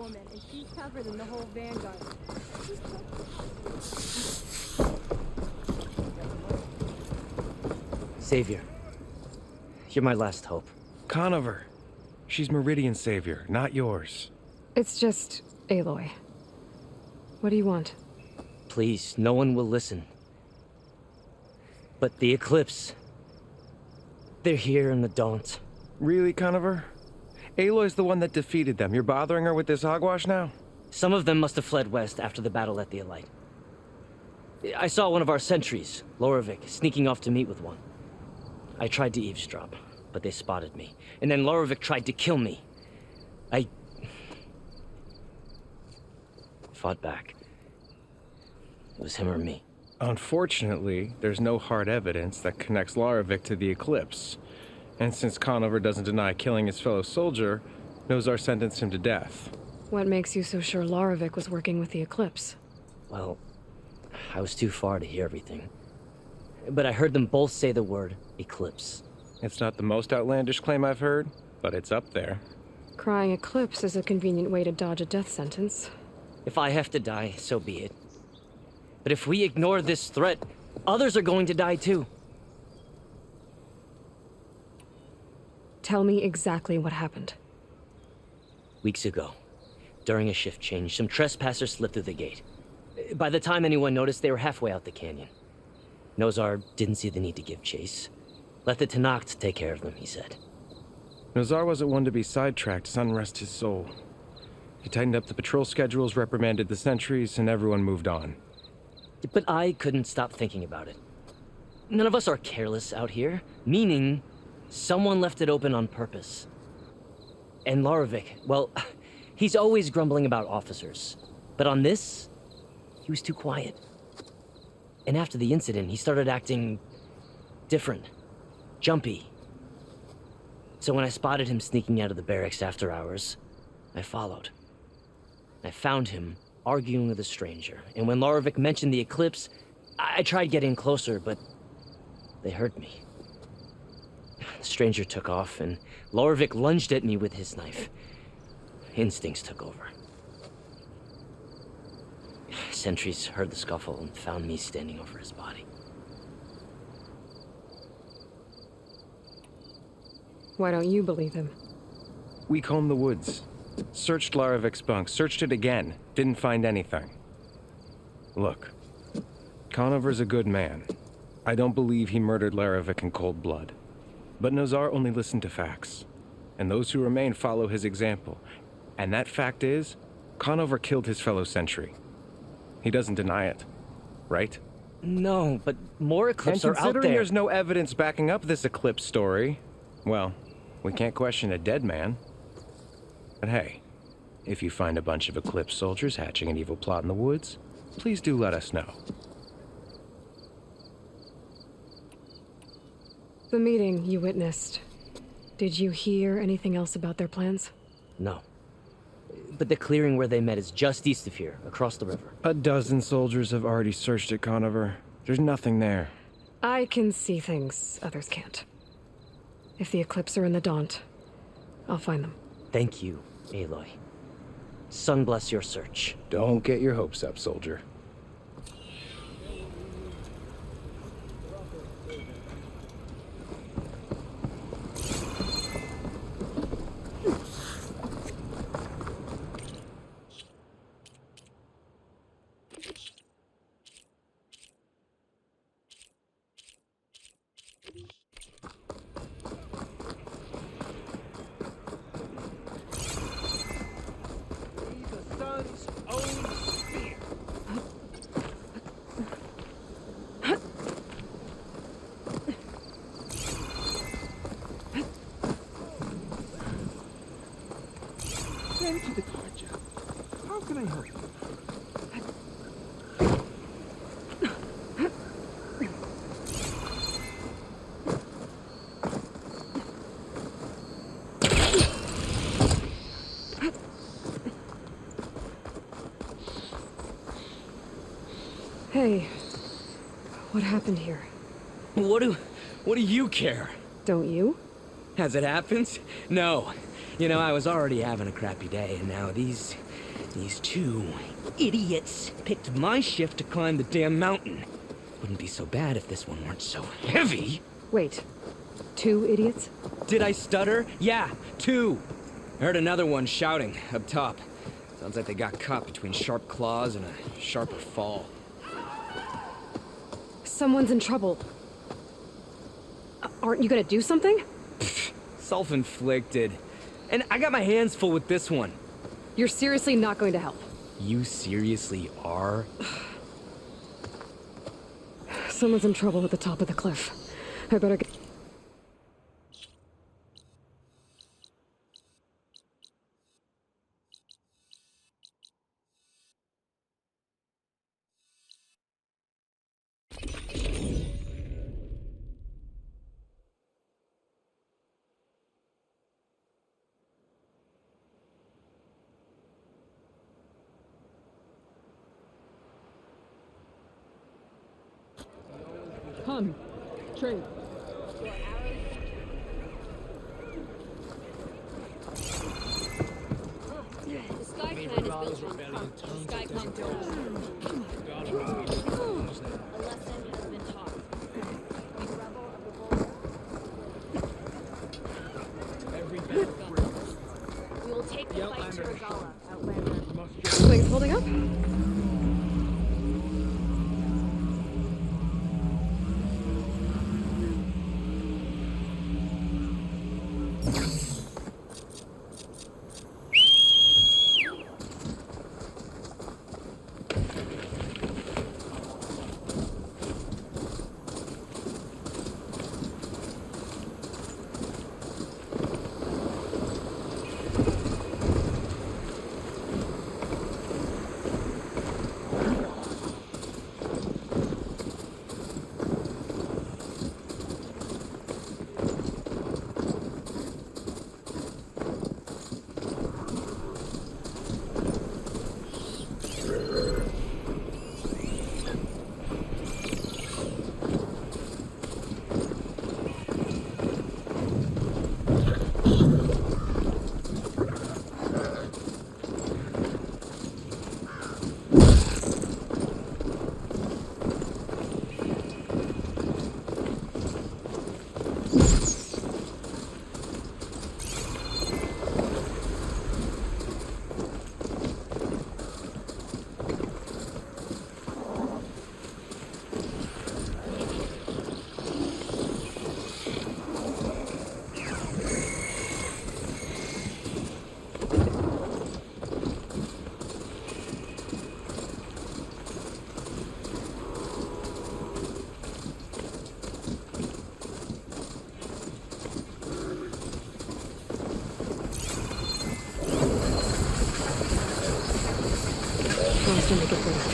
woman, and she's covered in the whole vanguard. Savior, you're my last hope. Conover. She's Meridian's savior, not yours. It's just Aloy. What do you want? Please, no one will listen. But the Eclipse... they're here in the Daunt. Really, Conover? Aloy's the one that defeated them. You're bothering her with this hogwash now? Some of them must have fled west after the battle at the Allied. I saw one of our sentries, Loravik, sneaking off to meet with one. I tried to eavesdrop, but they spotted me. And then Loravik tried to kill me. I... fought back. It was him or me. Unfortunately, there's no hard evidence that connects Loravik to the Eclipse. And since Conover doesn't deny killing his fellow soldier, Nozar sentenced him to death. What makes you so sure Loravik was working with the Eclipse? Well, I was too far to hear everything. But I heard them both say the word Eclipse. It's not the most outlandish claim I've heard, but it's up there. Crying Eclipse is a convenient way to dodge a death sentence. If I have to die, so be it. But if we ignore this threat, others are going to die too. Tell me exactly what happened. Weeks ago, during a shift change, some trespassers slipped through the gate. By the time anyone noticed, they were halfway out the canyon. Nozar didn't see the need to give chase. Let the Tenakth take care of them, he said. Nozar wasn't one to be sidetracked, sun rest his soul. He tightened up the patrol schedules, reprimanded the sentries, and everyone moved on. But I couldn't stop thinking about it. None of us are careless out here, meaning someone left it open on purpose. And Loravik, well, he's always grumbling about officers. But on this, he was too quiet. And after the incident, he started acting different, jumpy. So when I spotted him sneaking out of the barracks after hours, I followed. I found him arguing with a stranger, and when Loravik mentioned the Eclipse, I tried getting closer, but they heard me. The stranger took off, and Loravik lunged at me with his knife. Instincts took over. Sentries heard the scuffle and found me standing over his body. Why don't you believe him? We combed the woods. Searched Loravik's bunk, searched it again. Didn't find anything. Look, Conover's a good man. I don't believe he murdered Loravik in cold blood. But Nozar only listened to facts. And those who remain follow his example. And that fact is, Conover killed his fellow sentry. He doesn't deny it, right? No, but more Eclipse are out considering there. There's no evidence backing up this Eclipse story, well, we can't question a dead man. But hey, if you find a bunch of Eclipse soldiers hatching an evil plot in the woods, please do let us know. The meeting you witnessed. Did you hear anything else about their plans? No. But the clearing where they met is just east of here, across the river. A dozen soldiers have already searched it, Conover. There's nothing there. I can see things others can't. If the Eclipse are in the Daunt, I'll find them. Thank you, Aloy. Sun bless your search. Don't get your hopes up, soldier. To the car, Jeff. How can I help you? Hey, what happened here? What do you care? Don't you? Has it happened? No. You know, I was already having a crappy day, and now these These two idiots picked my shift to climb the damn mountain. Wouldn't be so bad if this one weren't so heavy. Wait. 2 idiots? Did I stutter? Yeah, 2. I heard another one shouting up top. Sounds like they got caught between sharp claws and a sharper fall. Someone's in trouble. Aren't you gonna do something? Self-inflicted. And I got my hands full with this one. You're seriously not going to help. You seriously are? Someone's in trouble at the top of the cliff. I better get... Come. Trade. The Sky Clan is built on the Sky Conqueror. A lesson has been taught. We will take the fight to Regala, Outlander. Things holding up? Wants to make it better.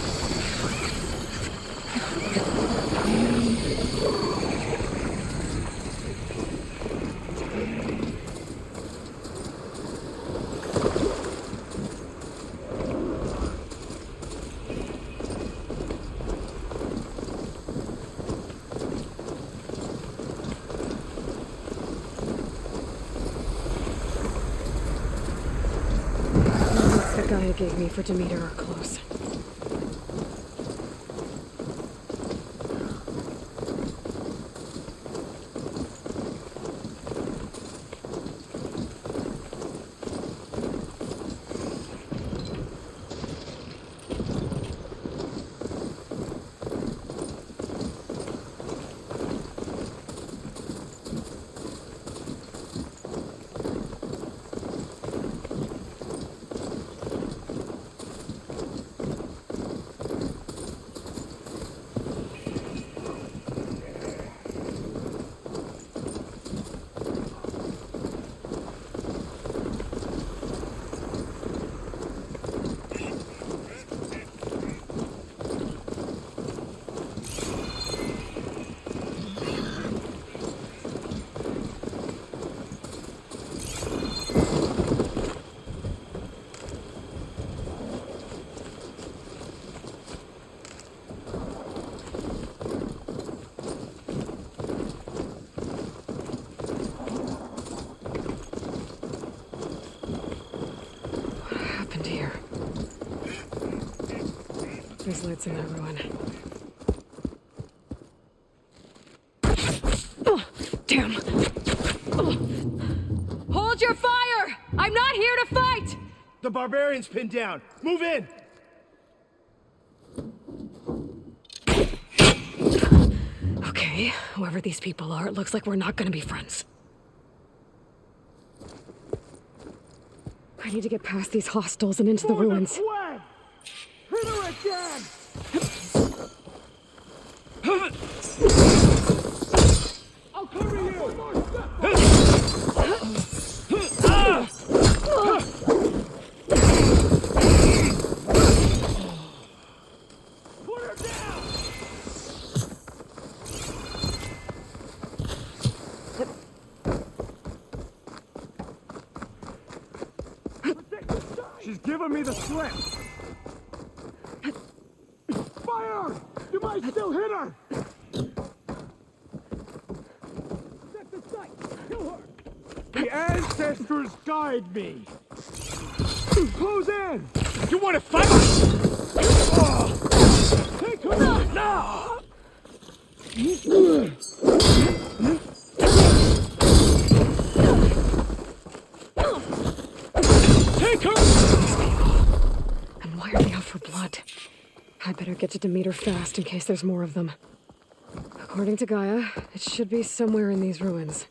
The guy you gave me for Demeter are close. There's lights in that ruin. Oh, damn. Hold your fire! I'm not here to fight! The barbarian's pinned down. Move in. Okay, whoever these people are, it looks like we're not gonna be friends. I need to get past these hostels and into the ruins. Hit her again! I'll cover you! One more step! Put her down! She's giving me the slip! Fire! You might still hit her! Set the sight! Kill her! The ancestors guide me! Close in! You want to fight? Take her! Now! Take her! And why are they out for blood? I better get to Demeter fast in case there's more of them. According to Gaia, it should be somewhere in these ruins.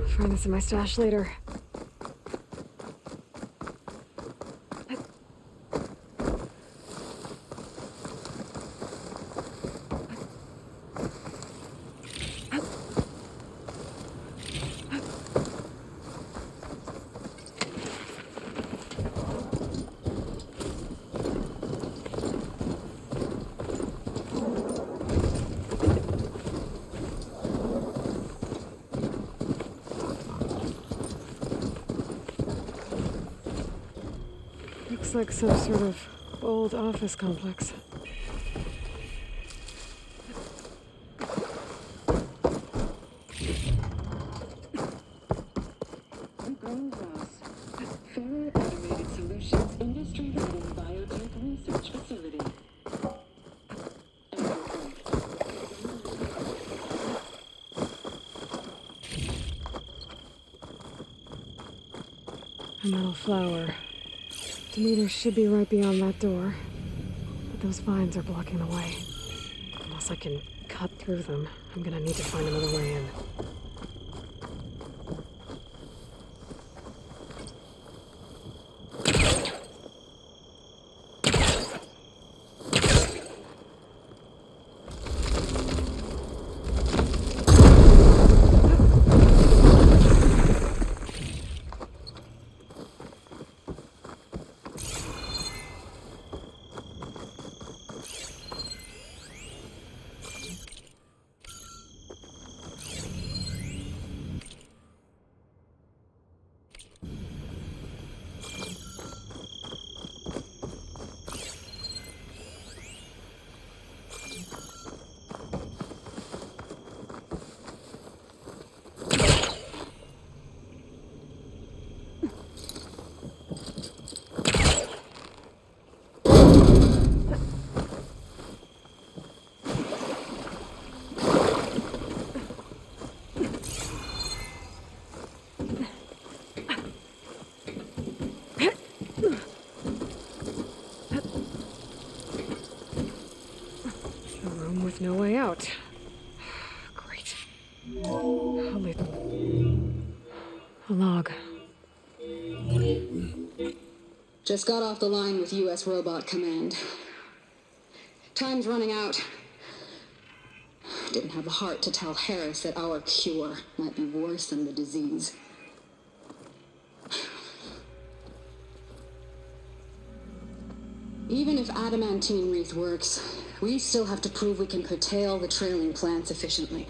I'll find this in my stash later. Looks like some sort of old office complex. Automated Solutions industry-leading biotech research facility. A metal flower. Demeter should be right beyond that door. But those vines are blocking the way. Unless I can cut through them, I'm gonna need to find another way in. No way out. Great. Holy... A log. Just got off the line with U.S. Robot Command. Time's running out. Didn't have the heart to tell Harris that our cure might be worse than the disease. Even if adamantine wreath works, we still have to prove we can curtail the trailing plants efficiently.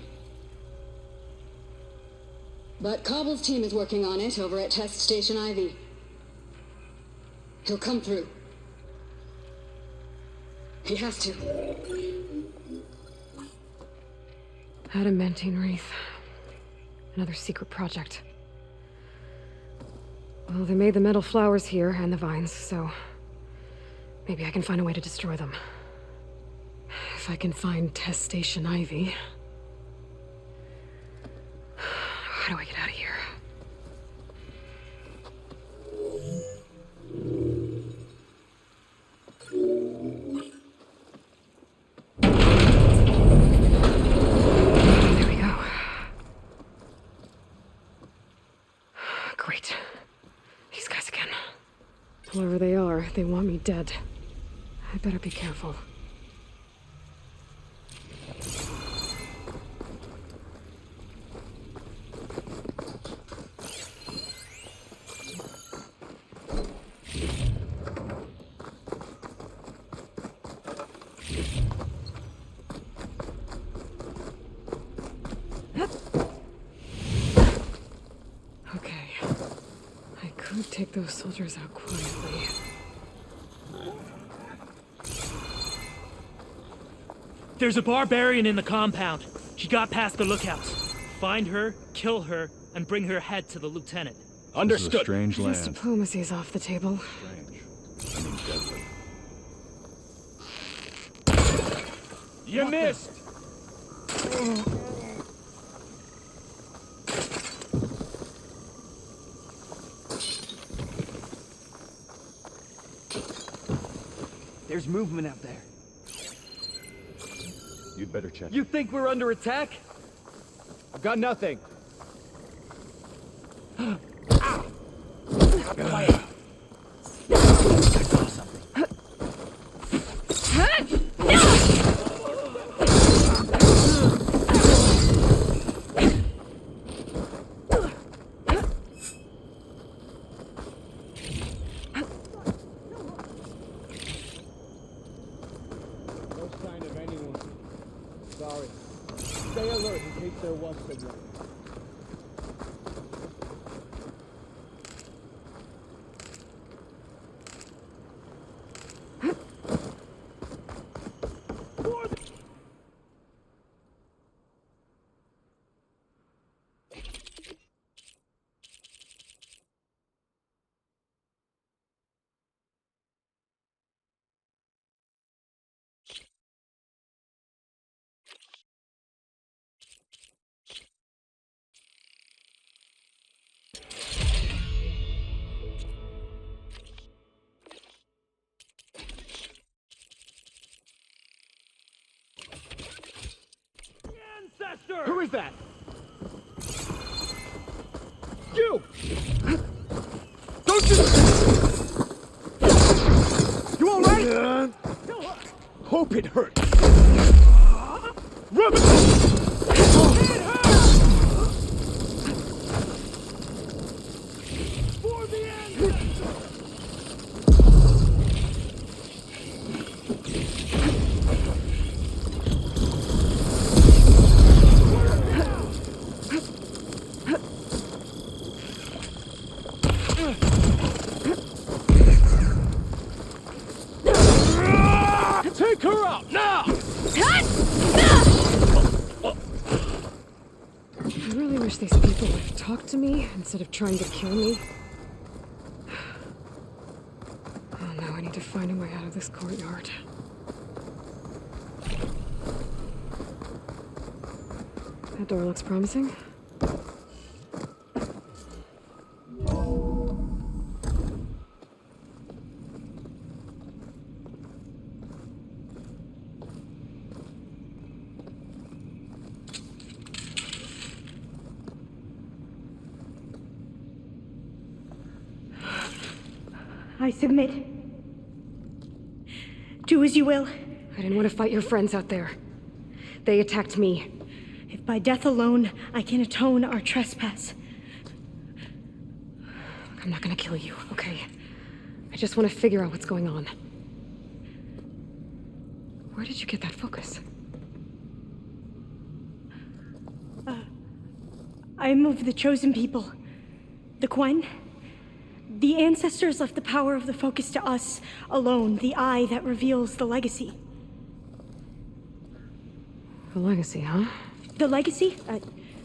But Cobble's team is working on it over at Test Station Ivy. He'll come through. He has to. Adamantine wreath. Another secret project. Well, they made the metal flowers here and the vines, so maybe I can find a way to destroy them. If I can find test station Ivy. How do I get out of here? There we go. Great. These guys again. Whoever they are, they want me dead. I better be careful. Okay. I could take those soldiers out quietly. There's a barbarian in the compound. She got past the lookouts. Find her, kill her, and bring her head to the lieutenant. Understood. This is a strange I guess land. diplomacy's off the table. Strange. I mean deadly. You missed! There's movement out there. You'd better check. You think we're under attack? I've got nothing. No sign of anyone. Sorry. Stay alert in case there was someone. Who is that? You! Don't you... You all right? Hope it hurt. Rub it! For the end! Take her out now! I really wish these people would talk to me instead of trying to kill me. Oh no, I need to find a way out of this courtyard. That door looks promising. I submit. Do as you will. I didn't want to fight your friends out there. They attacked me. If by death alone I can atone our trespass. I'm not gonna kill you, okay? I just want to figure out what's going on. Where did you get that focus? I'm of the chosen people. The Quen. The ancestors left the power of the focus to us alone, the eye that reveals the legacy. A legacy, huh? The legacy?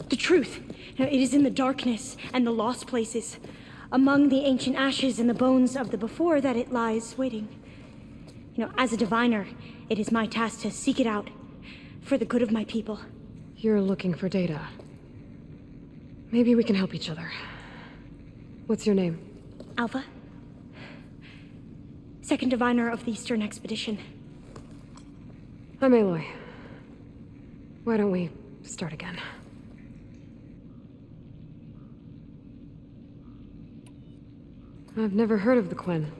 The truth. It is in the darkness and the lost places, among the ancient ashes and the bones of the before that it lies waiting. As a diviner, it is my task to seek it out, for the good of my people. You're looking for data. Maybe we can help each other. What's your name? Alva. Second diviner of the Eastern Expedition. I'm Aloy. Why don't we start again? I've never heard of the Quen.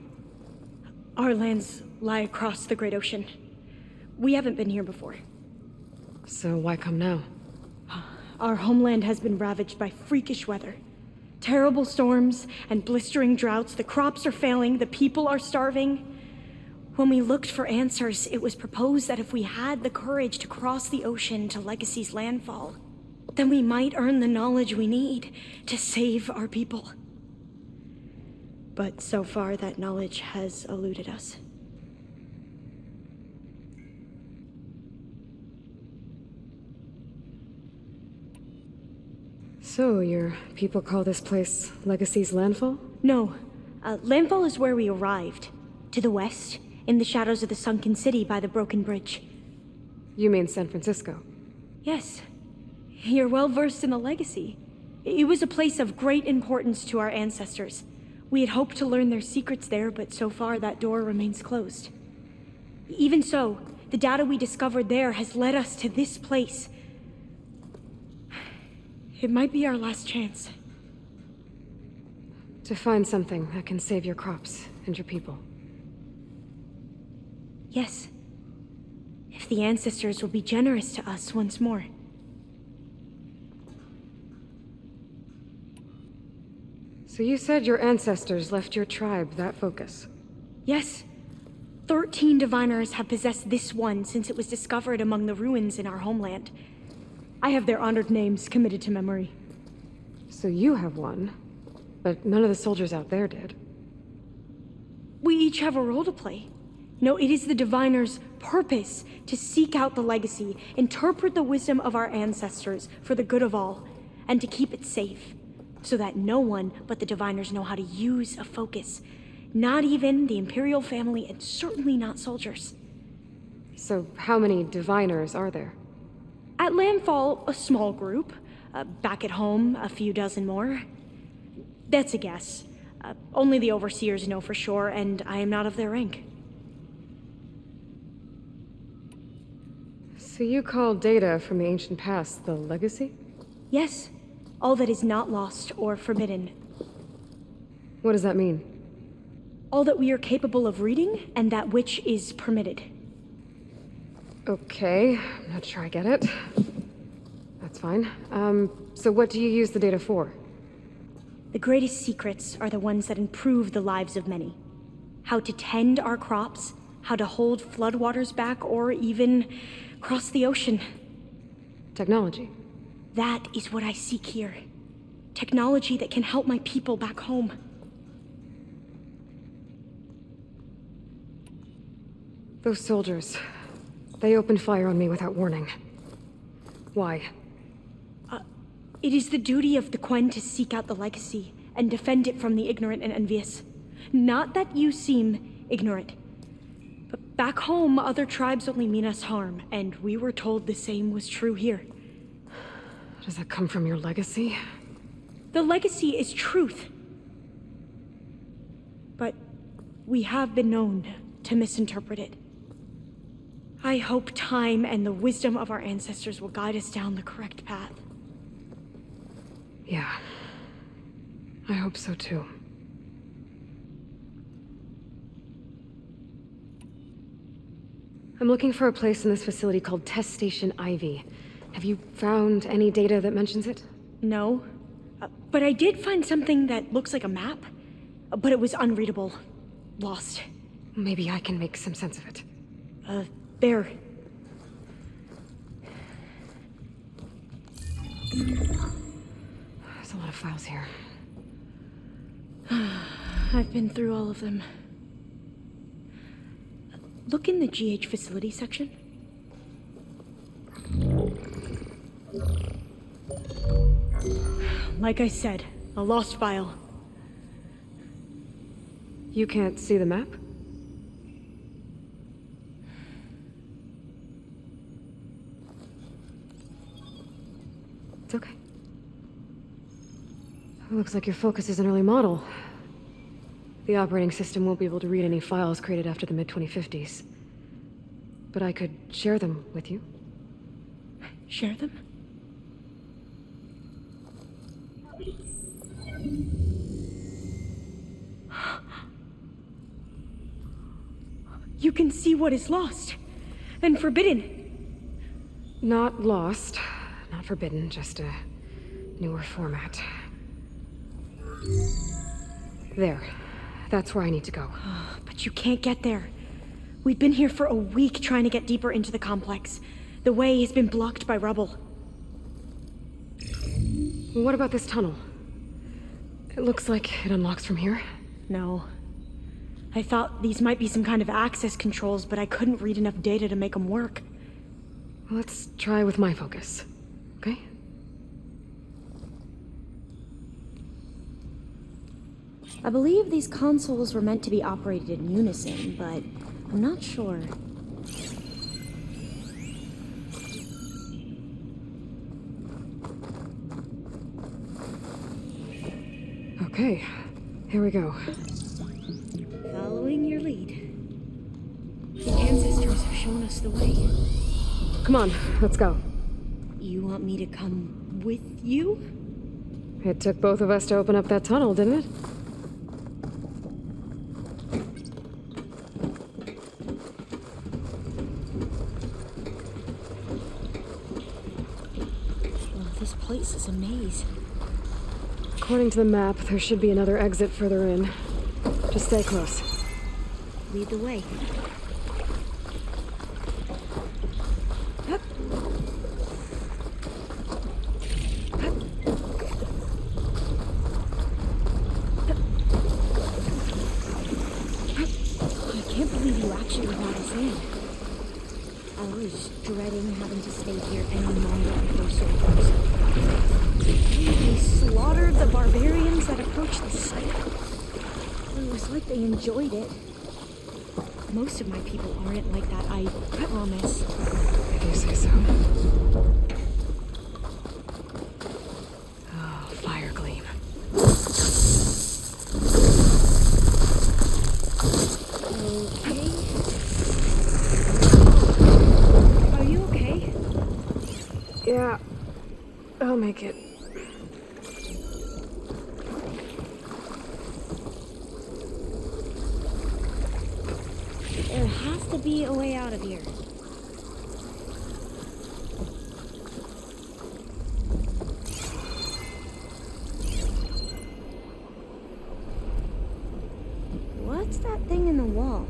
Our lands lie across the Great Ocean. We haven't been here before. So why come now? Our homeland has been ravaged by freakish weather. Terrible storms and blistering droughts. The crops are failing, the people are starving. When we looked for answers, it was proposed that if we had the courage to cross the ocean to Legacy's landfall, then we might earn the knowledge we need to save our people. But so far, that knowledge has eluded us. So, your people call this place Legacy's landfall? No. Landfall is where we arrived. To the west, in the shadows of the sunken city by the broken bridge. You mean San Francisco? Yes. You're well versed in the Legacy. It was a place of great importance to our ancestors. We had hoped to learn their secrets there, but so far that door remains closed. Even so, the data we discovered there has led us to this place. It might be our last chance. To find something that can save your crops and your people. Yes. If the ancestors will be generous to us once more. So you said your ancestors left your tribe that focus? Yes. 13 diviners have possessed this one since it was discovered among the ruins in our homeland. I have their honored names committed to memory. So you have one, but none of the soldiers out there did. We each have a role to play. No, it is the diviner's purpose to seek out the legacy, interpret the wisdom of our ancestors for the good of all, and to keep it safe, so that no one but the diviners know how to use a focus. Not even the Imperial family, and certainly not soldiers. So how many diviners are there? At landfall, a small group. Back at home, a few dozen more. That's a guess. Only the overseers know for sure, and I am not of their rank. So you call data from the ancient past the legacy? Yes. All that is not lost or forbidden. What does that mean? All that we are capable of reading, and that which is permitted. Okay, I'm not sure I get it. That's fine. So what do you use the data for? The greatest secrets are the ones that improve the lives of many. How to tend our crops, how to hold floodwaters back, or even cross the ocean. Technology. That is what I seek here. Technology that can help my people back home. Those soldiers, they opened fire on me without warning. Why? It is the duty of the Quen to seek out the legacy and defend it from the ignorant and envious. Not that you seem ignorant. But back home, other tribes only mean us harm, and we were told the same was true here. Does that come from your legacy? The legacy is truth. But we have been known to misinterpret it. I hope time and the wisdom of our ancestors will guide us down the correct path. Yeah. I hope so too. I'm looking for a place in this facility called Test Station Ivy. Have you found any data that mentions it? No. But I did find something that looks like a map. But it was unreadable. Lost. Maybe I can make some sense of it. There. There's a lot of files here. I've been through all of them. Look in the GH facility section. Like I said, a lost file. You can't see the map? It's okay. It looks like your focus is an early model. The operating system won't be able to read any files created after the mid-2050s. But I could share them with you. Share them? You can see what is lost and forbidden. Not lost, not forbidden, just a newer format. There. That's where I need to go. But you can't get there. We've been here for a week trying to get deeper into the complex. The way has been blocked by rubble. What about this tunnel? It looks like it unlocks from here. No. I thought these might be some kind of access controls, but I couldn't read enough data to make them work. Let's try with my focus, okay? I believe these consoles were meant to be operated in unison, but I'm not sure. Okay, here we go. Following your lead. The ancestors have shown us the way. Come on, let's go. You want me to come with you? It took both of us to open up that tunnel, didn't it? This place is a maze. According to the map, there should be another exit further in. Just stay close. Lead the way. Hup. Hup. I can't believe you actually brought us in. I was dreading having to stay here any longer before soldiers. They slaughtered the barbarians that approached the site. It was like they enjoyed it. Most of my people aren't like that, I promise. If you say so. Oh, fire gleam. Okay. Are you okay? Yeah, I'll make it. There has to be a way out of here. What's that thing in the wall?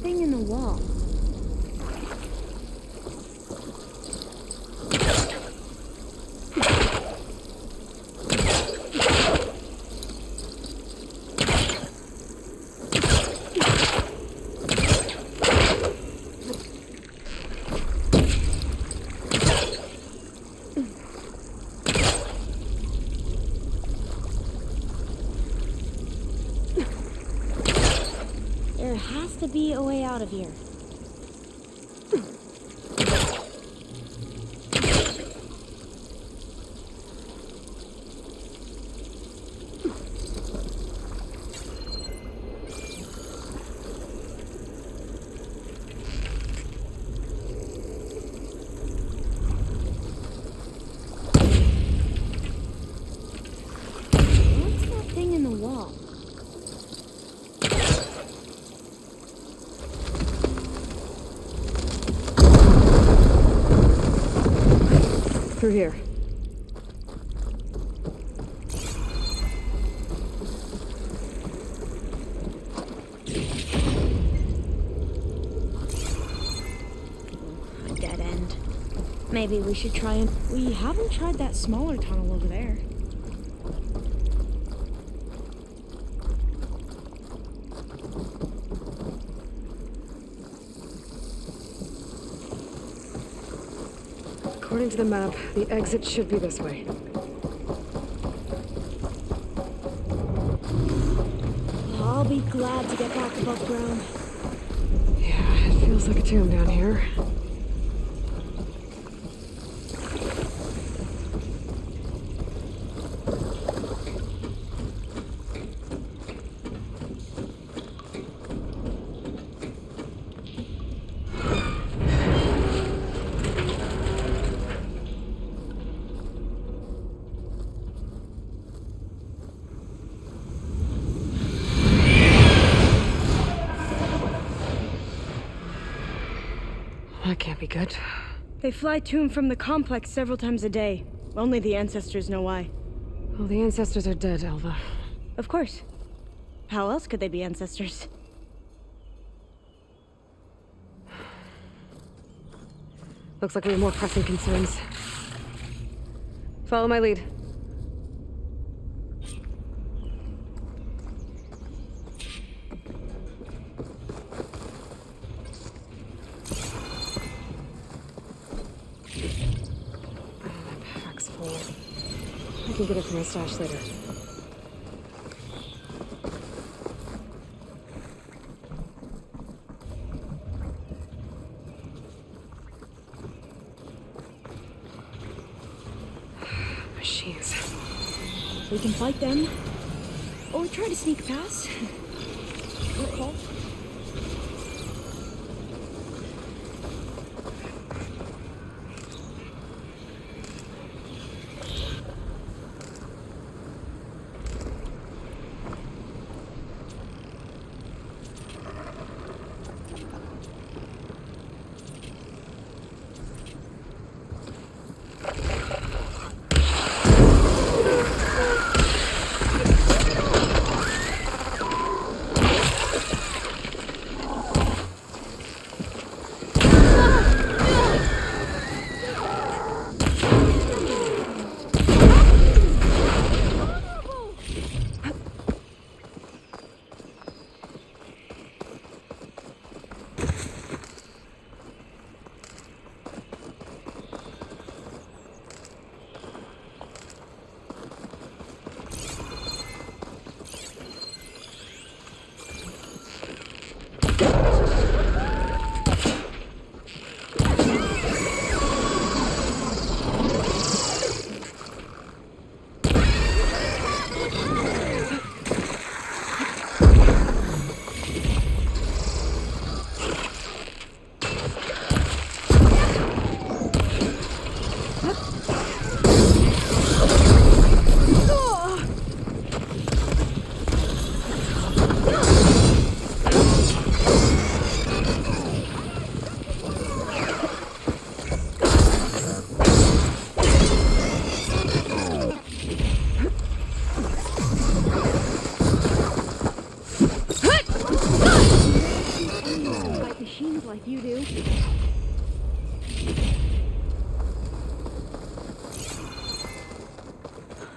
Thing in the wall. There has to be a way out of here. What's that thing in the wall? Through here. A dead end. Maybe we should try and... We haven't tried that smaller tunnel over there. According to the map, the exit should be this way. I'll be glad to get back above ground. Yeah, it feels like a tomb down here. That can't be good. They fly to and from the complex several times a day. Only the ancestors know why. Well, the ancestors are dead, Alva. Of course. How else could they be ancestors? Looks like we have more pressing concerns. Follow my lead. I can get it from my stash later. Machines. We can fight them. Or try to sneak past. Your call.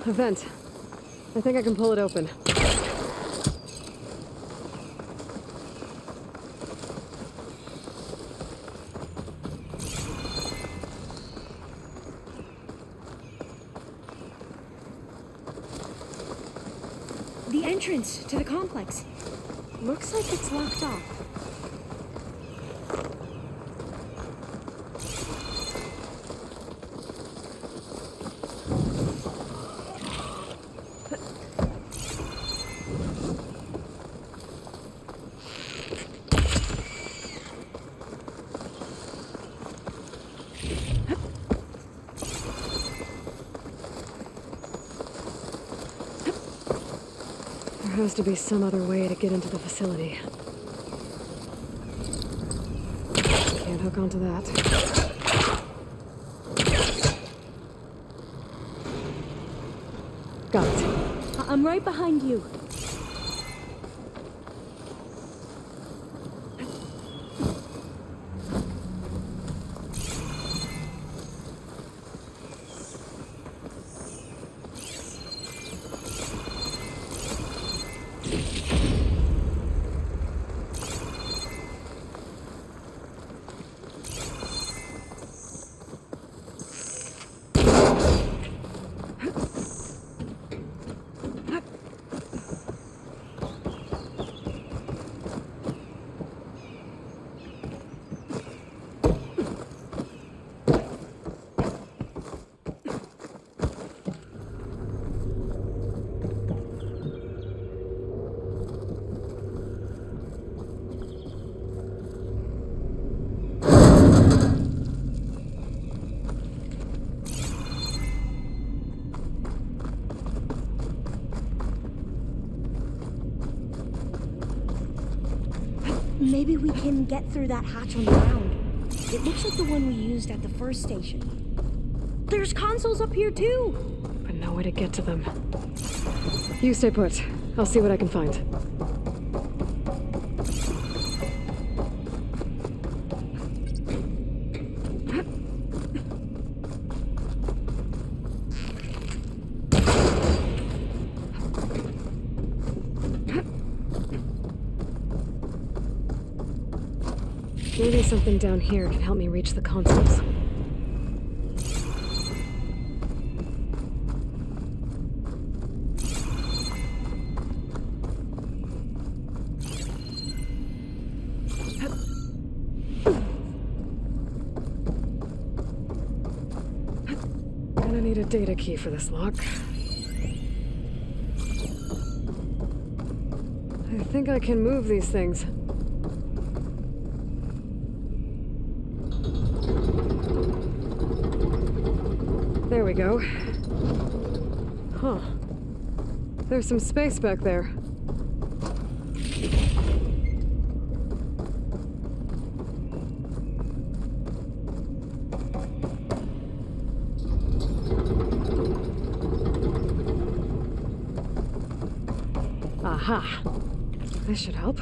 A vent. I think I can pull it open. The entrance to the complex. Looks like it's locked off. There has to be some other way to get into the facility. Can't hook onto that. Got it. I'm right behind you. Maybe we can get through that hatch on the ground. It looks like the one we used at the first station. There's consoles up here too! But no way to get to them. You stay put. I'll see what I can find. Maybe something down here can help me reach the consoles. Gonna need a data key for this lock. I think I can move these things. There we go. Huh. There's some space back there. Aha. This should help.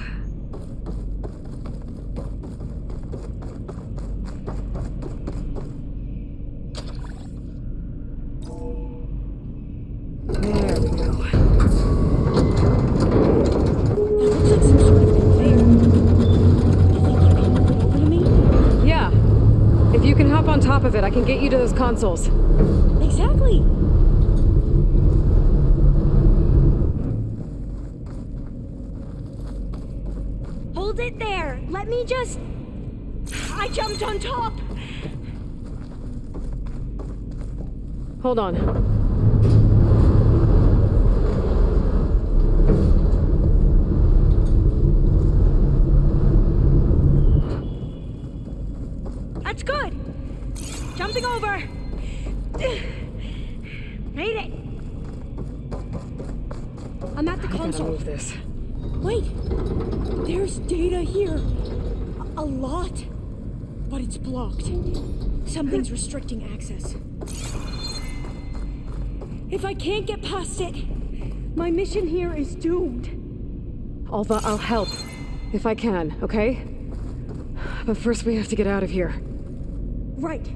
Top of it, I can get you to those consoles. Exactly. Hold it there. Let me just... I jumped on top. Hold on. That's good. Jumping over. Made it. I'm at the console. I gotta move this. Wait. There's data here. A lot. But it's blocked. Something's restricting access. If I can't get past it, my mission here is doomed. Alva, I'll help. If I can, okay? But first we have to get out of here. Right.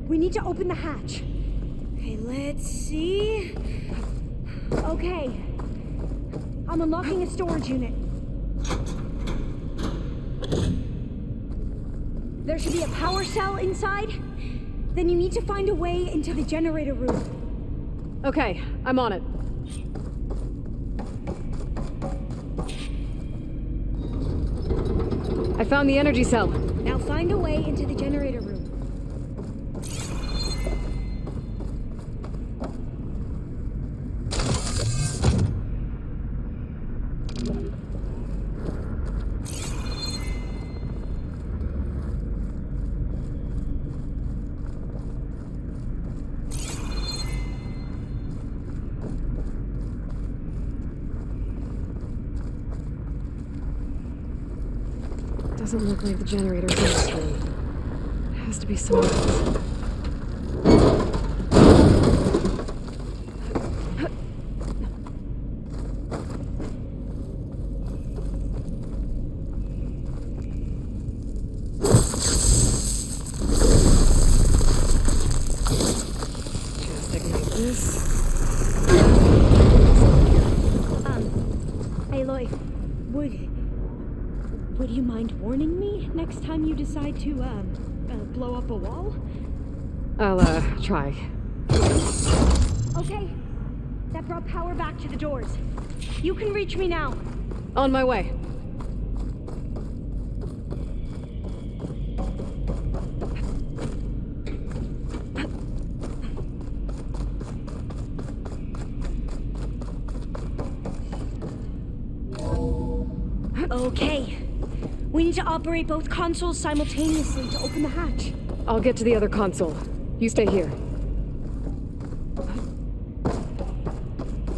We need to open the hatch. Okay, let's see. Okay. I'm unlocking a storage unit. There should be a power cell inside. Then you need to find a way into the generator room. Okay, I'm on it. I found the energy cell. Now find a way into the generator room. Doesn't look like the generator's in this room. It has to be somewhere else. Just ignite this. Aloy, would you mind warning me next time you decide to, blow up a wall? I'll, try. Okay. That brought power back to the doors. You can reach me now. On my way. Okay. We need to operate both consoles simultaneously to open the hatch. I'll get to the other console. You stay here.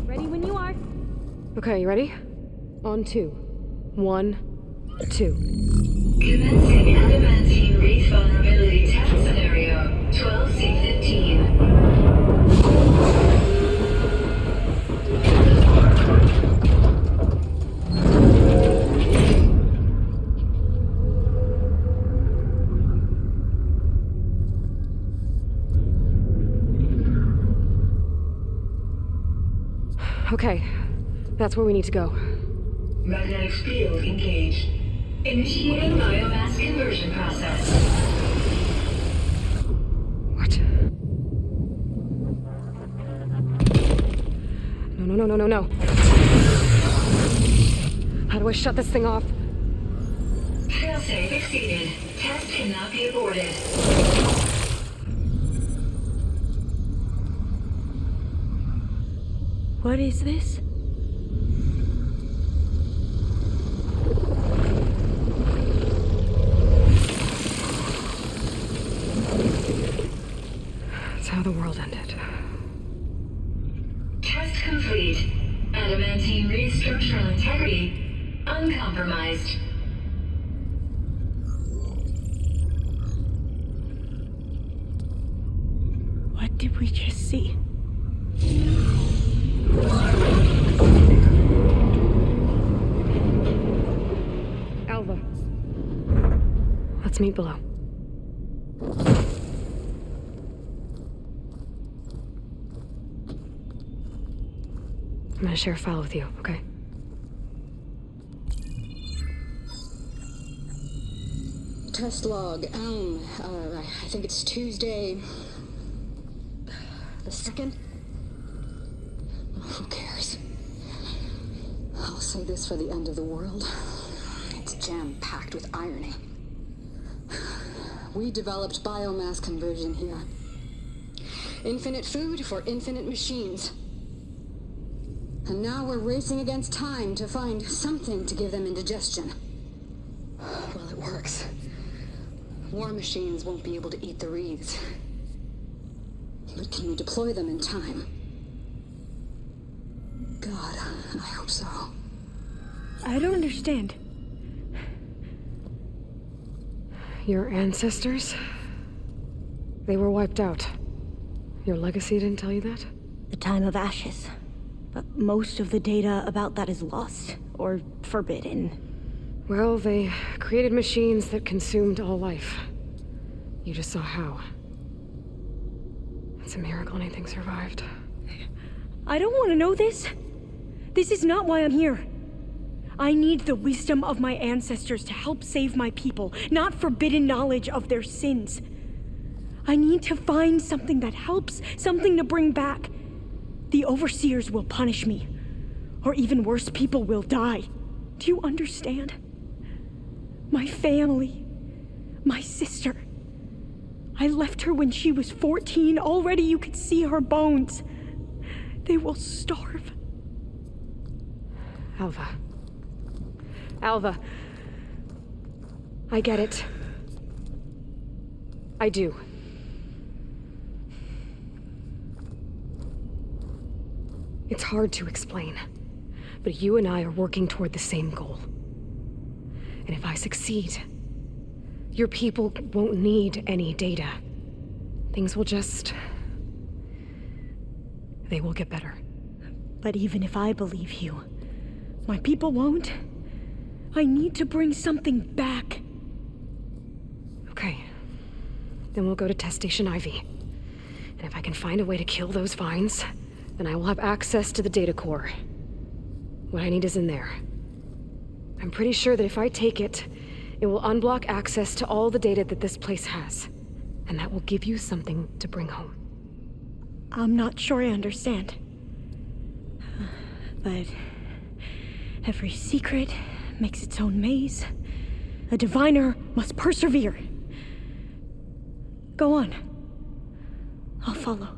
Ready when you are. Okay, you ready? On 2. 1, 2. Commencing adamantine wreath vulnerability test scenario 12C15. Okay, that's where we need to go. Magnetic field engaged. Initiating biomass conversion process. What? No. How do I shut this thing off? Failsafe exceeded. Test cannot be aborted. What is this? That's how the world ended. Test complete. Adamantine wreath structural integrity uncompromised. What did we just see? Alva. Let's meet below. I'm gonna share a file with you, okay? Test log, I think it's Tuesday the 2nd? Who cares? I'll say this for the end of the world. It's jam-packed with irony. We developed biomass conversion here. Infinite food for infinite machines. And now we're racing against time to find something to give them indigestion. Well, it works. War machines won't be able to eat the wreaths. But can we deploy them in time? God, I hope so. I don't understand. Your ancestors? They were wiped out. Your legacy didn't tell you that? The time of ashes. But most of the data about that is lost, or forbidden. Well, they created machines that consumed all life. You just saw how. It's a miracle anything survived. I don't want to know this. This is not why I'm here. I need the wisdom of my ancestors to help save my people, not forbidden knowledge of their sins. I need to find something that helps, something to bring back. The overseers will punish me. Or even worse, people will die. Do you understand? My family. My sister. I left her when she was 14. Already you could see her bones. They will starve. Alva. Alva. I get it. I do. It's hard to explain, but you and I are working toward the same goal. And if I succeed, your people won't need any data. Things will just... they will get better. But even if I believe you, my people won't. I need to bring something back. Okay. Then we'll go to Test Station Ivy. And if I can find a way to kill those vines, then I will have access to the data core. What I need is in there. I'm pretty sure that if I take it, it will unblock access to all the data that this place has. And that will give you something to bring home. I'm not sure I understand. But every secret makes its own maze. A diviner must persevere. Go on. I'll follow.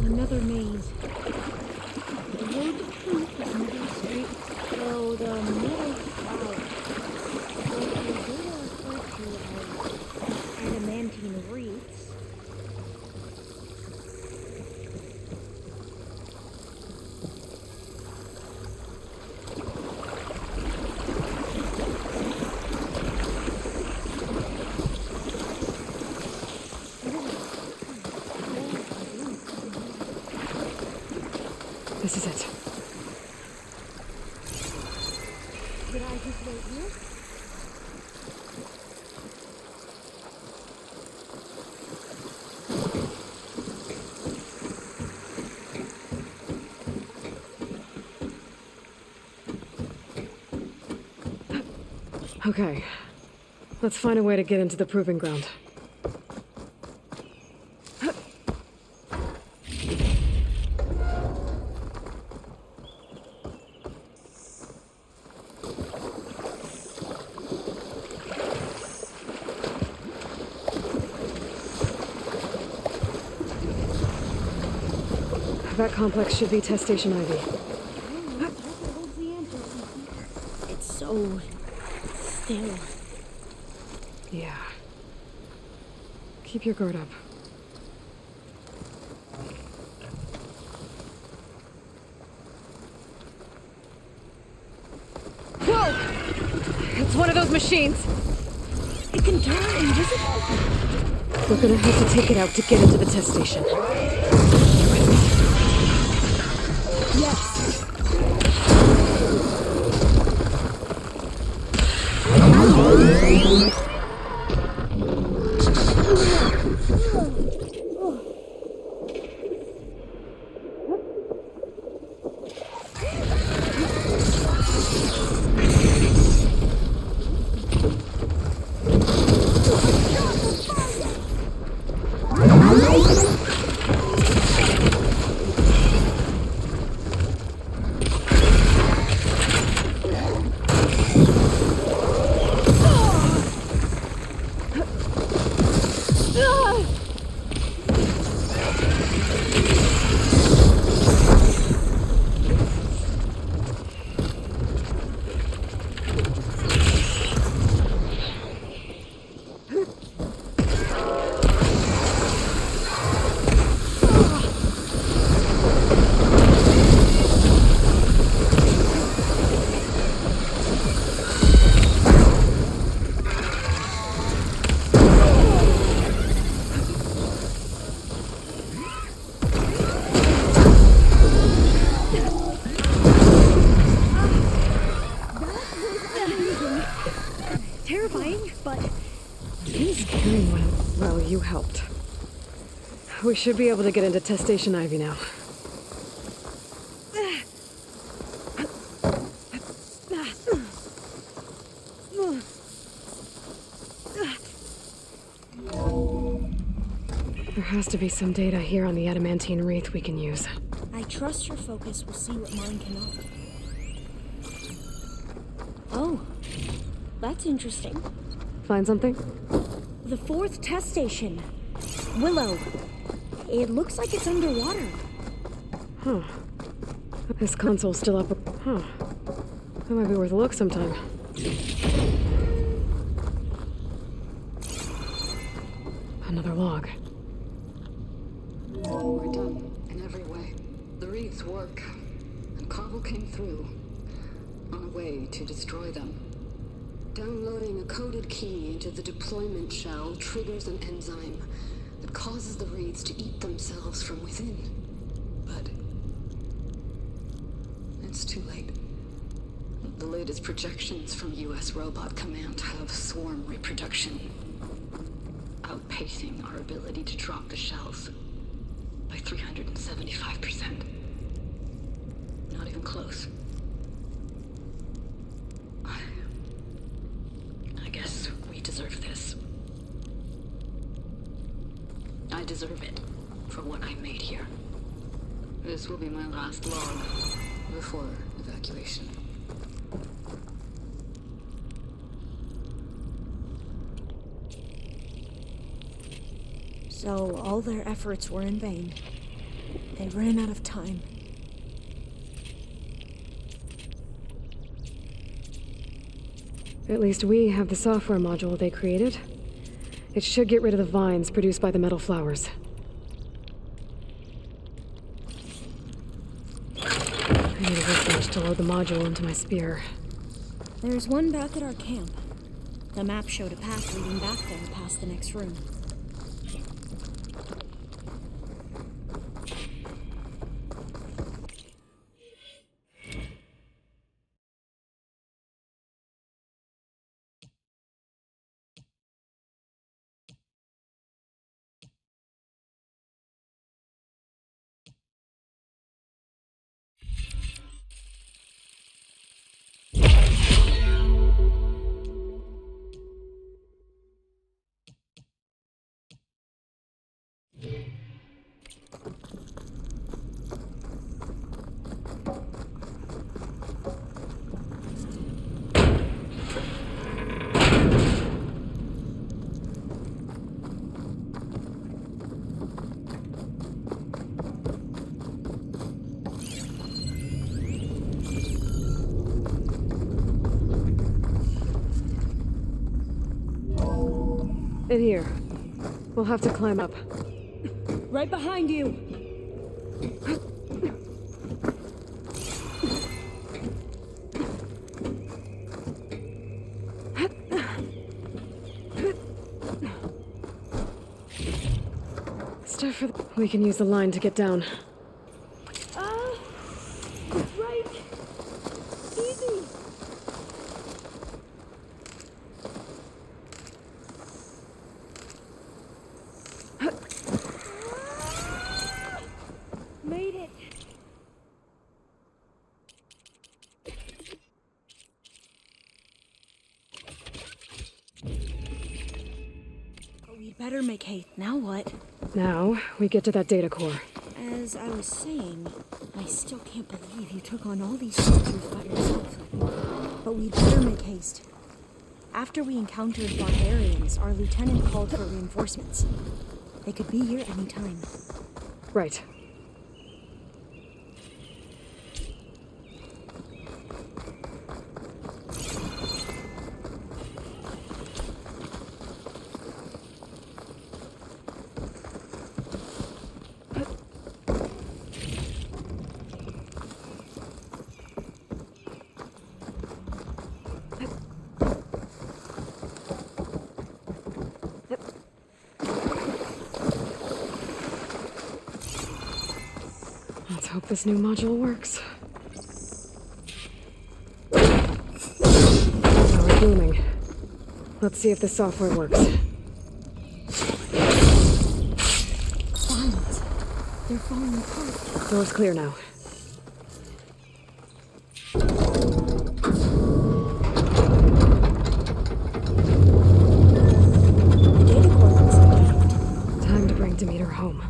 Another maze. The road to proof is moving straight, though the middle flower. What the data refer to as adamantine wreaths. This is it. Did I just wait here? Okay. Let's find a way to get into the proving ground. That complex should be Test Station Ivy. It's so still. Yeah. Keep your guard up. Whoa! It's one of those machines! It can turn invisible. We're gonna have to take it out to get into the test station. Yes. Well, you helped. We should be able to get into Test Station Ivy now. Has to be some data here on the adamantine wreath we can use. I trust your focus will see what mine cannot. Oh, that's interesting. Find something? The 4th test station. Willow. It looks like it's underwater. Huh. This console's still up. Huh. That might be worth a look sometime. Another log. We're done in every way. The wreaths work, and Carvel came through on a way to destroy them. Downloading a coded key into the deployment shell triggers an enzyme that causes the wreaths to eat themselves from within. But it's too late. The latest projections from U.S. Robot Command have swarm reproduction, outpacing our ability to drop the shells by 375%. Not even close. I guess we deserve this. I deserve it for what I made here. This will be my last log before evacuation. So all their efforts were in vain. They ran out of time. At least we have the software module they created. It should get rid of the vines produced by the metal flowers. I need a workbench to load the module into my spear. There's one back at our camp. The map showed a path leading back there past the next room. In here. We'll have to climb up. Right behind you! Stuff for the... We can use the line to get down. Right! Easy! Made it! But we'd better make haste. Now what? Now, we get to that data core. As I was saying, I still can't believe you took on all these soldiers by yourself. But we'd better make haste. After we encountered barbarians, our lieutenant called for reinforcements. They could be here any time. Right. Let's hope this new module works. Now we're booming. Let's see if the software works. Vines. They're falling apart. Door's clear now. Demeter home.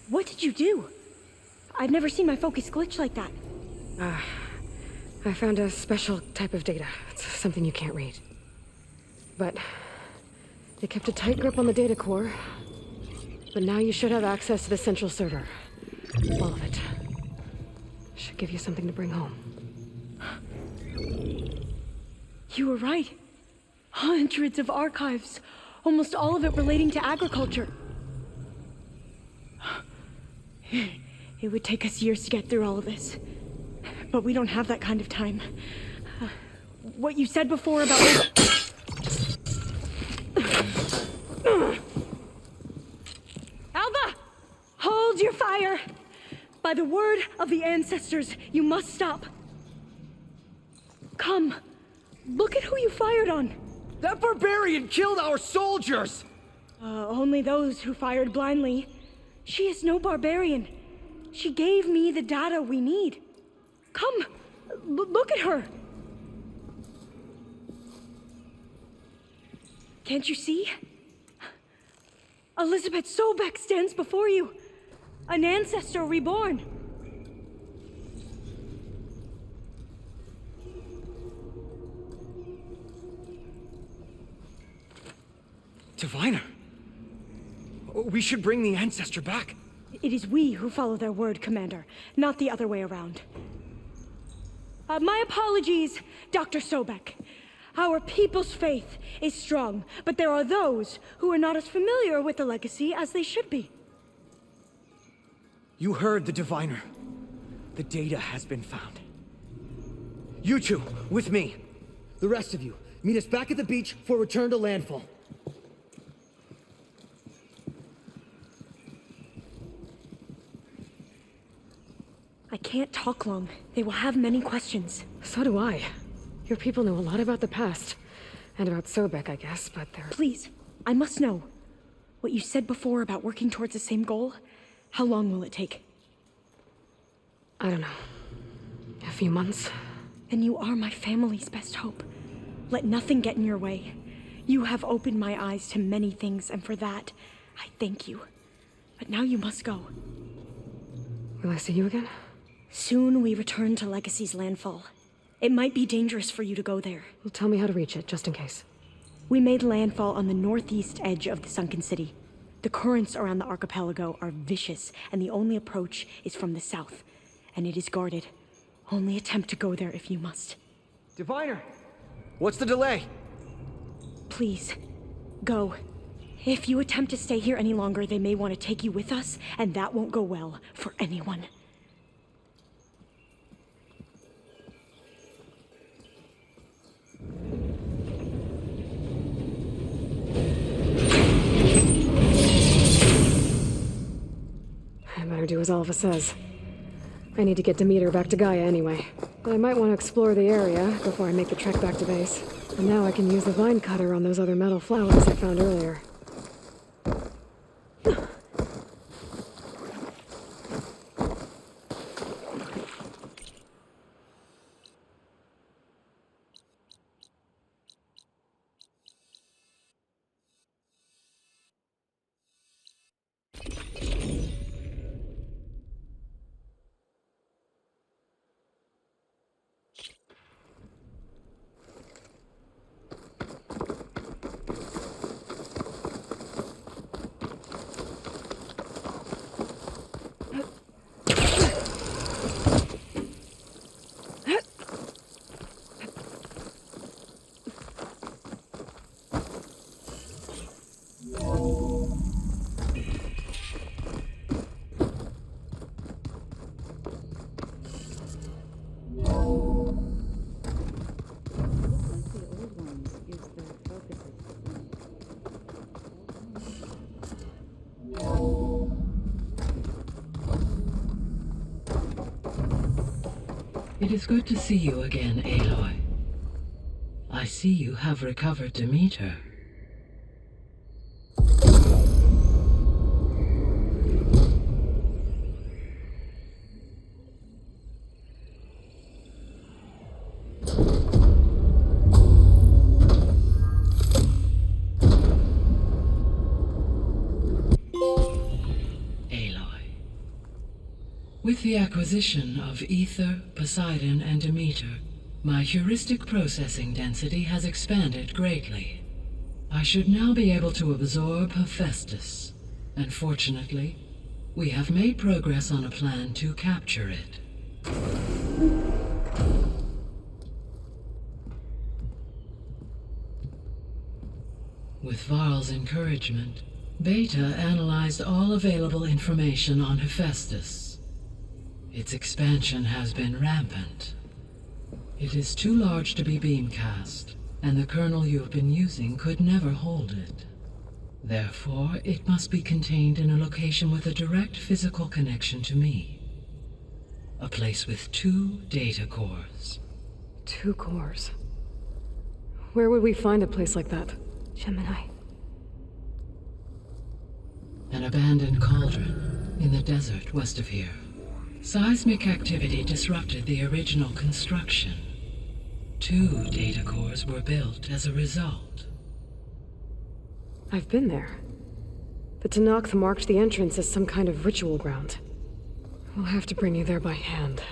What did you do? I've never seen my focus glitch like that. I found a special type of data. It's something you can't read. But they kept a tight grip on the data core. But now you should have access to the central server. All of it. Should give you something to bring home. You were right. Hundreds of archives. Almost all of it relating to agriculture. It would take us years to get through all of this. But we don't have that kind of time. What you said before about... Alva! Hold your fire! By the word of the ancestors, you must stop. Come. Look at who you fired on. That barbarian killed our soldiers! Only those who fired blindly. She is no barbarian. She gave me the data we need. Come, look at her. Can't you see? Elizabeth Sobek stands before you. An ancestor reborn. Diviner. We should bring the ancestor back. It is we who follow their word, Commander, not the other way around. My apologies, Dr. Sobek. Our people's faith is strong, but there are those who are not as familiar with the legacy as they should be. You heard the diviner. The data has been found. You two, with me. The rest of you, meet us back at the beach for return to landfall. I can't talk long. They will have many questions. So do I. Your people know a lot about the past. And about Sobek, I guess, but they're... Please, I must know. What you said before about working towards the same goal, how long will it take? I don't know. A few months? Then you are my family's best hope. Let nothing get in your way. You have opened my eyes to many things, and for that, I thank you. But now you must go. Will I see you again? Soon we return to Legacy's landfall. It might be dangerous for you to go there. Well, tell me how to reach it, just in case. We made landfall on the northeast edge of the sunken city. The currents around the archipelago are vicious, and the only approach is from the south. And it is guarded. Only attempt to go there if you must. Diviner! What's the delay? Please, go. If you attempt to stay here any longer, they may want to take you with us, and that won't go well for anyone. I better do as Alva says. I need to get Demeter back to Gaia anyway. But I might want to explore the area before I make the trek back to base. And now I can use the vine cutter on those other metal flowers I found earlier. It is good to see you again, Aloy. I see you have recovered Demeter. With the acquisition of Ether, Poseidon, and Demeter, my heuristic processing density has expanded greatly. I should now be able to absorb Hephaestus, and fortunately, we have made progress on a plan to capture it. With Varl's encouragement, Beta analyzed all available information on Hephaestus. Its expansion has been rampant. It is too large to be beamcast, and the kernel you have been using could never hold it. Therefore, it must be contained in a location with a direct physical connection to me. A place with 2 data cores. 2 cores? Where would we find a place like that? Gemini. An abandoned cauldron in the desert west of here. Seismic activity disrupted the original construction. 2 data cores were built as a result. I've been there. The Tanakh marked the entrance as some kind of ritual ground. We'll have to bring you there by hand.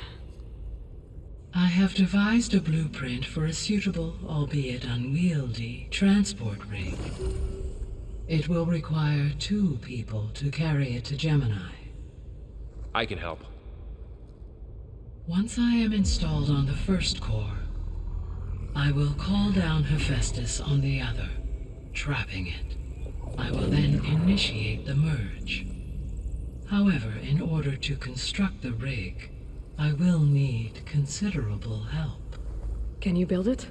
I have devised a blueprint for a suitable, albeit unwieldy, transport rig. It will require 2 people to carry it to Gemini. I can help. Once I am installed on the first core, I will call down Hephaestus on the other, trapping it. I will then initiate the merge. However, in order to construct the rig, I will need considerable help. Can you build it?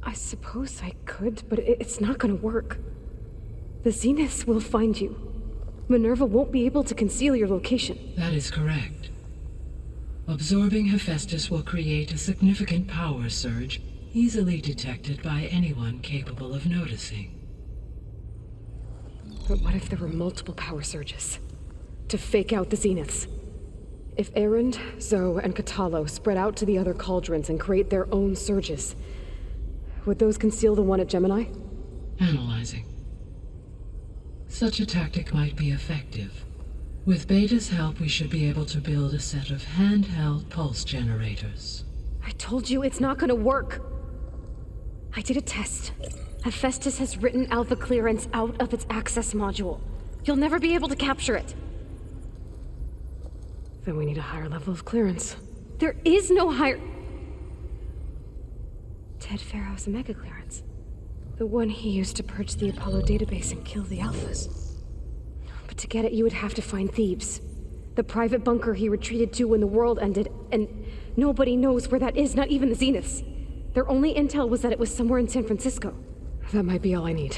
I suppose I could, but it's not gonna work. The Zeniths will find you. Minerva won't be able to conceal your location. That is correct. Absorbing Hephaestus will create a significant power surge, easily detected by anyone capable of noticing. But what if there were multiple power surges? To fake out the Zeniths? If Erend, Zoe, and Katalo spread out to the other cauldrons and create their own surges, would those conceal the one at Gemini? Analyzing. Such a tactic might be effective. With Beta's help, we should be able to build a set of handheld pulse generators. I told you it's not gonna work. I did a test. Hephaestus has written Alva clearance out of its access module. You'll never be able to capture it. Then we need a higher level of clearance. There is no higher... Ted Pharaoh's mega clearance. The one he used to purge the Apollo database and kill the Alphas. But to get it, you would have to find Thebes. The private bunker he retreated to when the world ended, and nobody knows where that is, not even the Zeniths. Their only intel was that it was somewhere in San Francisco. That might be all I need.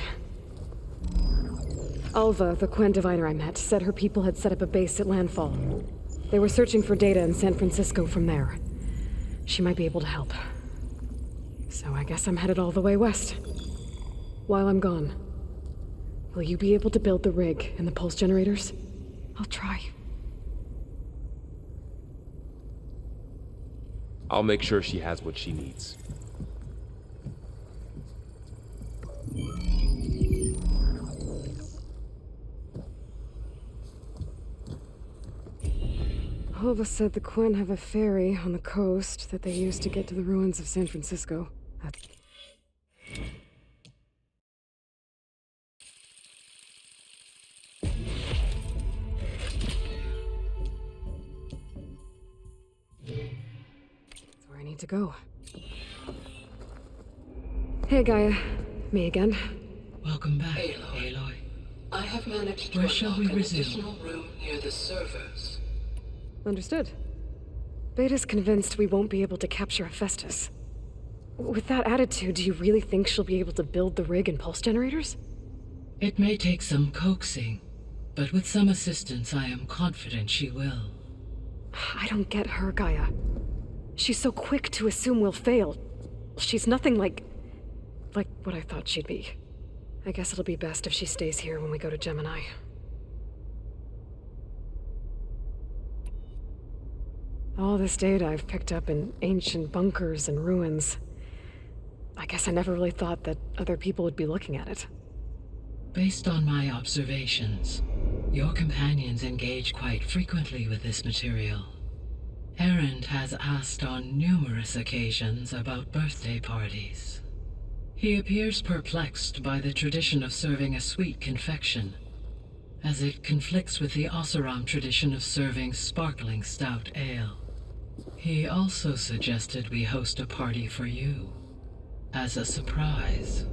Alva, the Quen diviner I met, said her people had set up a base at landfall. They were searching for data in San Francisco from there. She might be able to help. So I guess I'm headed all the way west. While I'm gone, will you be able to build the rig and the pulse generators? I'll try. I'll make sure she has what she needs. Alva said the Quen have a ferry on the coast that they use to get to the ruins of San Francisco. That's where I need to go. Hey, Gaia. Me again. Welcome back, Aloy. I have managed to Where shall we unlock an resume? additional room near the servers. Understood. Beta's convinced we won't be able to capture Hephaestus. With that attitude, do you really think she'll be able to build the rig and pulse generators? It may take some coaxing, but with some assistance I am confident she will. I don't get her, Gaia. She's so quick to assume we'll fail. She's nothing like what I thought she'd be. I guess it'll be best if she stays here when we go to Gemini. All this data I've picked up in ancient bunkers and ruins. I guess I never really thought that other people would be looking at it. Based on my observations, your companions engage quite frequently with this material. Erend has asked on numerous occasions about birthday parties. He appears perplexed by the tradition of serving a sweet confection, as it conflicts with the Oseram tradition of serving sparkling stout ale. He also suggested we host a party for you, as a surprise.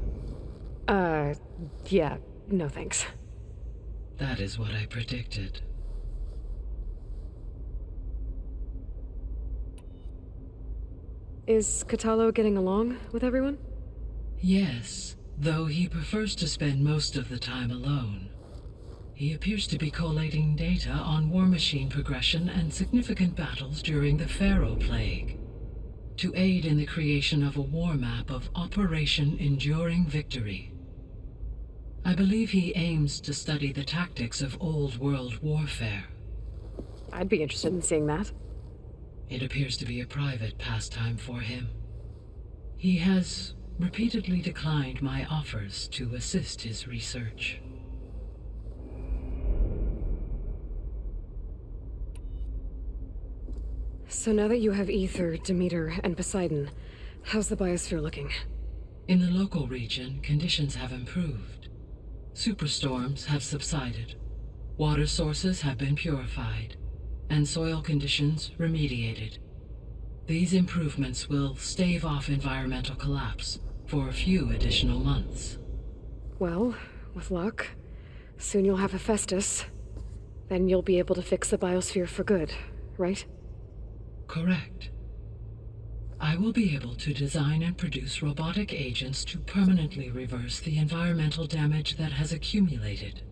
Yeah, no thanks. That is what I predicted. Is Katalo getting along with everyone? Yes, though he prefers to spend most of the time alone. He appears to be collating data on war machine progression and significant battles during the Pharaoh Plague, to aid in the creation of a war map of Operation Enduring Victory. I believe he aims to study the tactics of old world warfare. I'd be interested in seeing that. It appears to be a private pastime for him. He has repeatedly declined my offers to assist his research. So now that you have Ether, Demeter, and Poseidon, how's the biosphere looking? In the local region, conditions have improved. Superstorms have subsided, water sources have been purified, and soil conditions remediated. These improvements will stave off environmental collapse for a few additional months. Well, with luck, soon you'll have Hephaestus. Then you'll be able to fix the biosphere for good, right? Correct. I will be able to design and produce robotic agents to permanently reverse the environmental damage that has accumulated.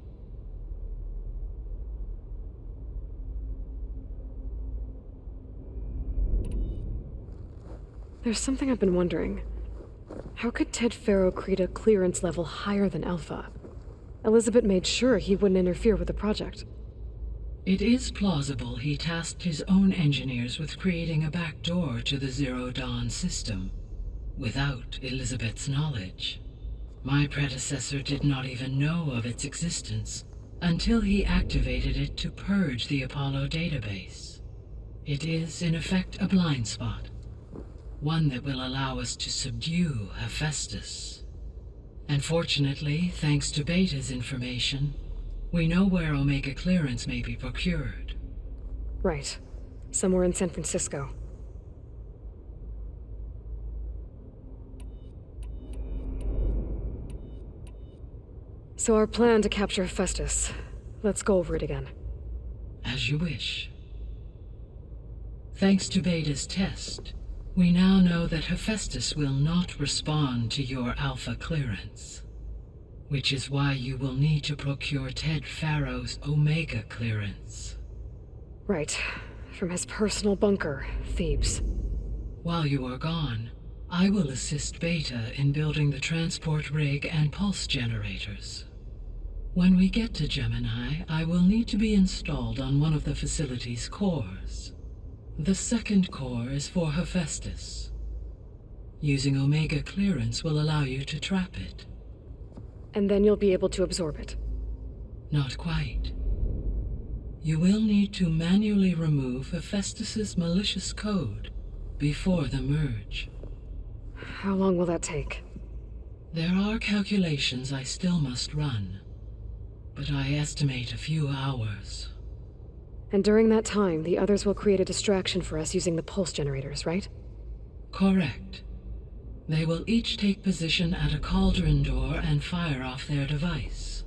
There's something I've been wondering. How could Ted Faro create a clearance level higher than Alpha? Elizabeth made sure he wouldn't interfere with the project. It is plausible he tasked his own engineers with creating a back door to the Zero Dawn system, without Elizabeth's knowledge. My predecessor did not even know of its existence until he activated it to purge the Apollo database. It is, in effect, a blind spot, one that will allow us to subdue Hephaestus. And fortunately, thanks to Beta's information, we know where Omega clearance may be procured. Right. Somewhere in San Francisco. So our plan to capture Hephaestus. Let's go over it again. As you wish. Thanks to Beta's test, we now know that Hephaestus will not respond to your Alpha clearance. Which is why you will need to procure Ted Faro's Omega clearance. Right. From his personal bunker, Thebes. While you are gone, I will assist Beta in building the transport rig and pulse generators. When we get to Gemini, I will need to be installed on one of the facility's cores. The second core is for Hephaestus. Using Omega clearance will allow you to trap it. And then you'll be able to absorb it. Not quite. You will need to manually remove Hephaestus's malicious code before the merge. How long will that take? There are calculations I still must run, but I estimate a few hours. And during that time, the others will create a distraction for us using the pulse generators, right? Correct. They will each take position at a cauldron door and fire off their device.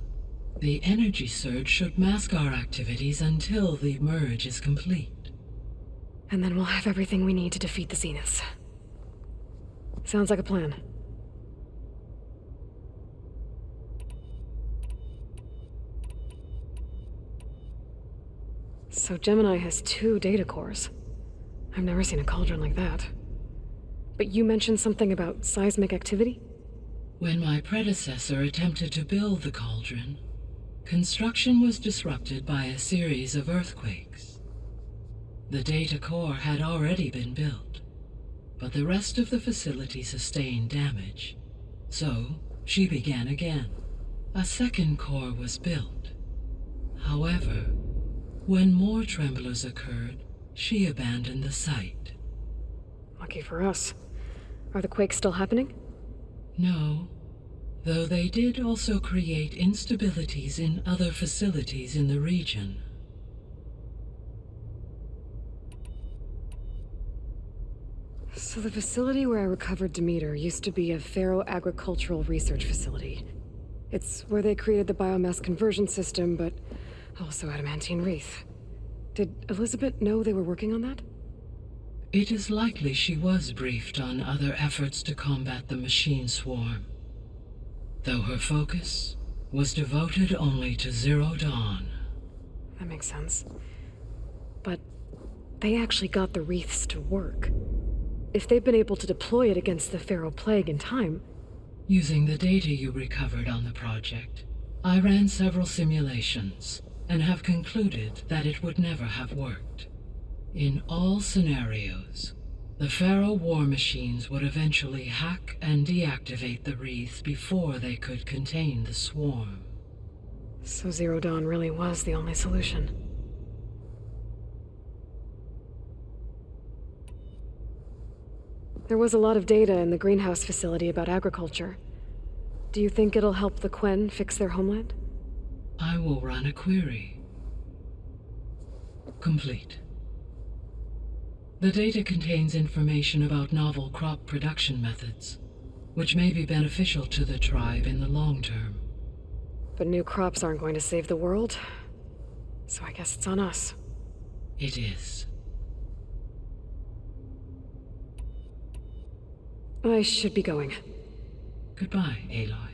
The energy surge should mask our activities until the merge is complete. And then we'll have everything we need to defeat the Zeniths. Sounds like a plan. So Gemini has 2 data cores. I've never seen a cauldron like that. But you mentioned something about seismic activity? When my predecessor attempted to build the cauldron, construction was disrupted by a series of earthquakes. The data core had already been built, but the rest of the facility sustained damage. So, she began again. A second core was built. However, when more tremblers occurred, she abandoned the site. Lucky for us. Are the quakes still happening? No, though they did also create instabilities in other facilities in the region. So the facility where I recovered Demeter used to be a ferro-agricultural research facility. It's where they created the biomass conversion system, but also adamantine wreath. Did Elizabeth know they were working on that? It is likely she was briefed on other efforts to combat the machine swarm, though her focus was devoted only to Zero Dawn. That makes sense. But they actually got the wreaths to work. If they've been able to deploy it against the Pharaoh Plague in time... Using the data you recovered on the project, I ran several simulations and have concluded that it would never have worked. In all scenarios, the Pharaoh war machines would eventually hack and deactivate the wreath before they could contain the swarm. So Zero Dawn really was the only solution. There was a lot of data in the greenhouse facility about agriculture. Do you think it'll help the Quen fix their homeland? I will run a query. Complete. The data contains information about novel crop production methods, which may be beneficial to the tribe in the long term. But new crops aren't going to save the world, so I guess it's on us. It is. I should be going. Goodbye, Aloy.